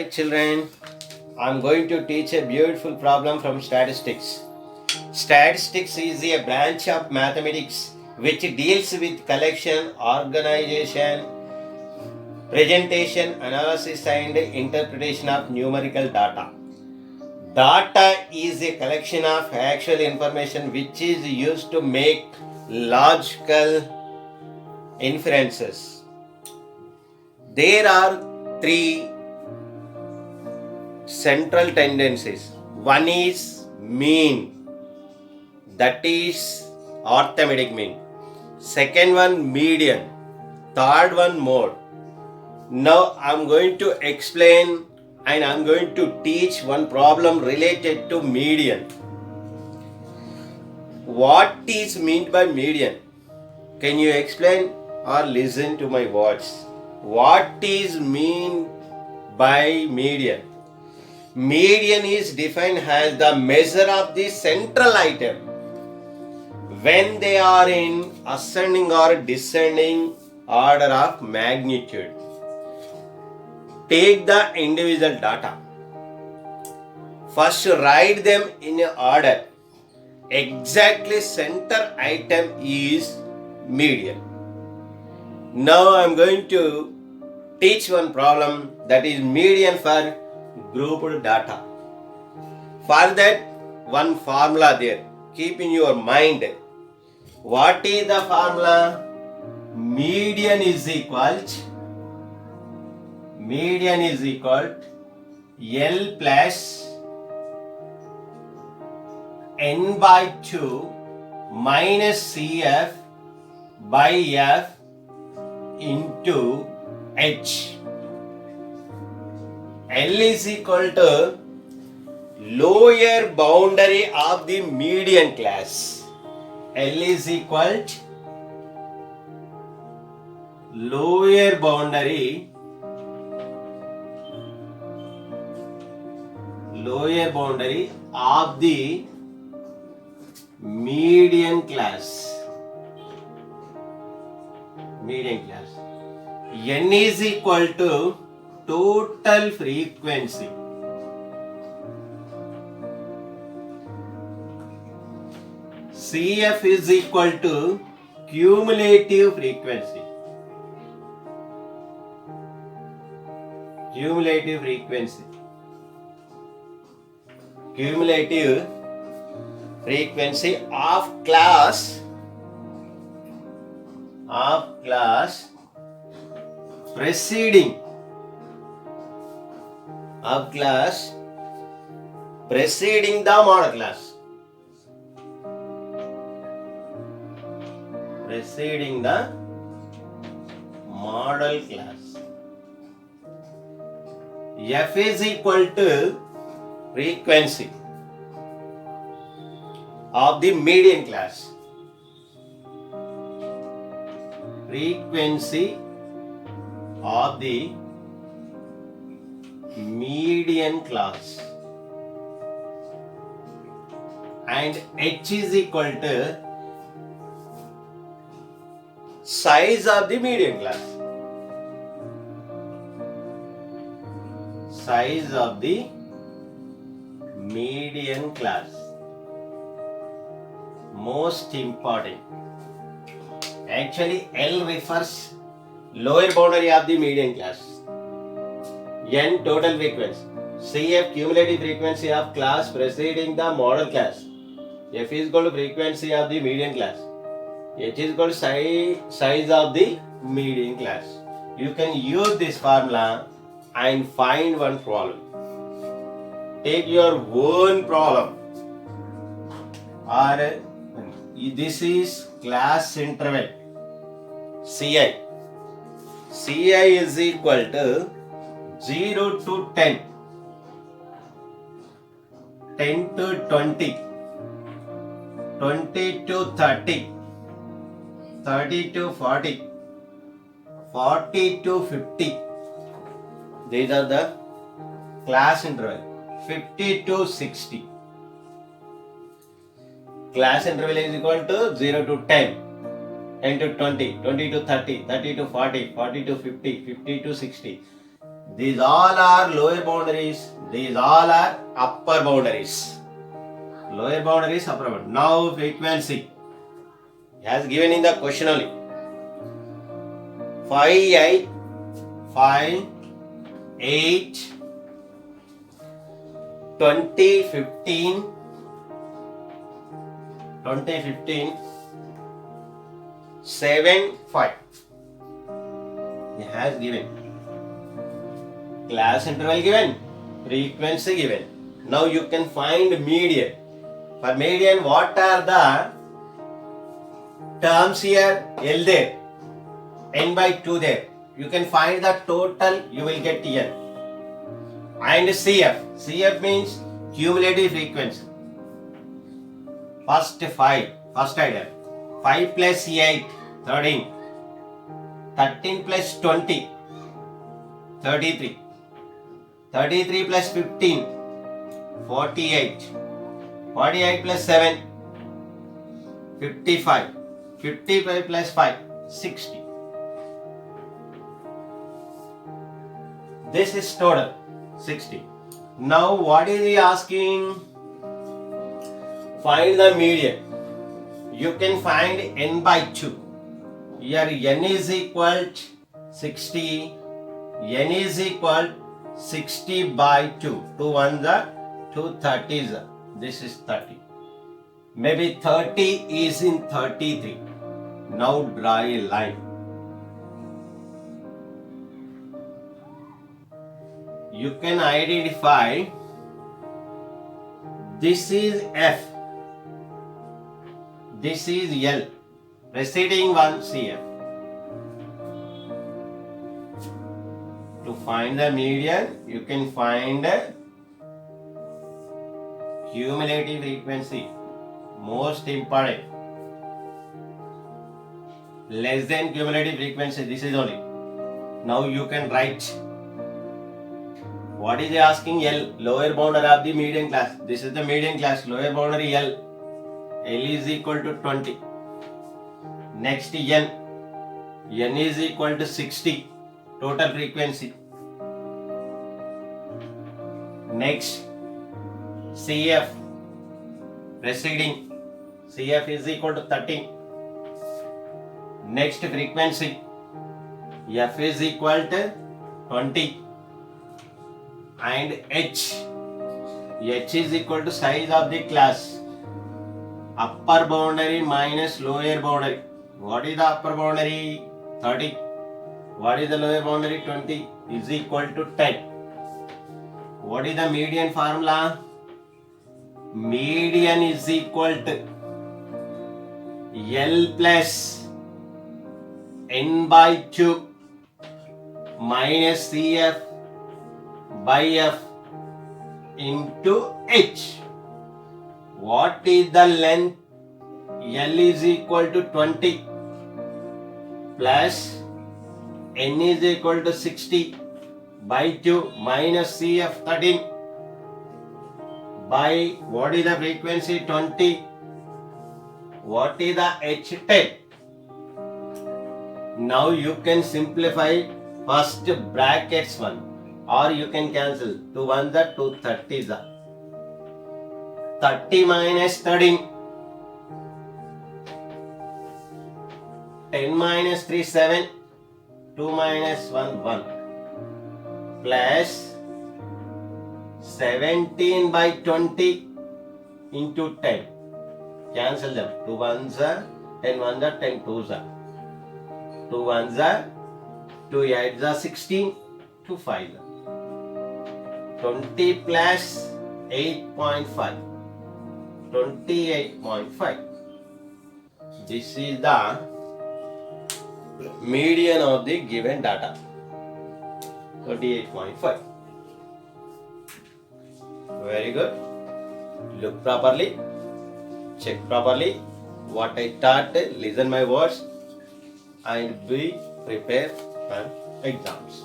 Hi children, I'm going to teach a beautiful problem from statistics. Statistics is a branch of mathematics which deals with collection, organization, presentation, analysis and interpretation of numerical data. Data is a collection of actual information which is used to make logical inferences. There are three central tendencies. One is mean, that is arithmetic mean. Second one median. Third one mode. Now I'm going to explain and I'm going to teach one problem related to median. What is meant by median? Can you explain or listen to my words? What is mean by median? Median is defined as the measure of the central item when they are in ascending or descending order of magnitude. Take the individual data. First write them in order. Exactly center item is median. Now I am going to teach one problem that is median for grouped data. For that, one formula there. Keep in your mind. What is the formula? Median is equal L plus n by 2 minus CF by F into H. L is equal to lower boundary of the median class. L is equal to lower boundary of the median class. N is equal to total frequency. CF is equal to cumulative frequency. Cumulative frequency of class preceding the model class. Preceding the model class. F is equal to frequency of the median class. Frequency of the median class. And H is equal to size of the median class. Size of the median class. Most important. Actually, L refers lower boundary of the median class. N total frequency. CF cumulative frequency of class preceding the model class. F is equal to frequency of the median class. H is equal to size of the median class. You can use this formula and find one problem. Take your own problem. Or this is class interval. CI. CI is equal to 0 to 10. 10 to 20. 20 to 30. 30 to 40. 40 to 50. These are the class interval. 50 to 60. Class interval is equal to 0 to 10, 10 to 20, 20 to 30, 30 to 40, 40 to 50, 50 to 60. These all are lower boundaries. These all are upper boundaries. Lower boundaries, upper boundaries. Now frequency. As given in the question only. 5, 8, 5, 8, 20, 15, 7, 5. It has given. Class interval given. Frequency given. Now you can find median. For median, what are the terms here? L there. N by 2 there. You can find the total, you will get N. And CF. CF means cumulative frequency. First 5. First item. 5 plus 8. 13. 13 plus 20. 33. 33 plus 15. 48. 48 plus 7. 55. 55 plus 5. 60. This is total 60. Now what is he asking? Find the median. You can find n by 2. Here n is equal to 60. N is equal 60 by 2. 2 ones are 2 30s. This is 30. Maybe 30 is in 33. Now draw a line. You can identify this is F, this is L, preceding one CF. To find the median, you can find cumulative frequency, most important. Less than cumulative frequency, this is only. Now you can write. What is he asking? L, lower boundary of the median class. This is the median class, lower boundary L. L is equal to 20. Next N. N is equal to 60. Total frequency. Next CF. Preceding. CF is equal to 13. Next frequency. F is equal to 20. And H. H is equal to size of the class. Upper boundary minus lower boundary. What is the upper boundary? 30. What is the lower boundary? 20 is equal to 10. What is the median formula? Median is equal to L plus N by 2 minus CF by F into H. What is the length? L is equal to 20 plus N is equal to 60 by 2 minus CF 13 by what is the frequency? 20. What is the H? 10. Now you can simplify first brackets one. Or you can cancel. 2 ones are 2 30s are. 30 minus 13. 10 minus 3 7. 2 minus 1 1. Plus 17 by 20 into 10. Cancel them. 2 ones are 10 ones are 10 twos are. 2 ones are 2 eights are 16. 2 5 are. 20 plus 8.5. 28.5. This is the median of the given data. 28.5. Very good. Look properly. Check properly. What I taught, listen my words and be prepared for exams.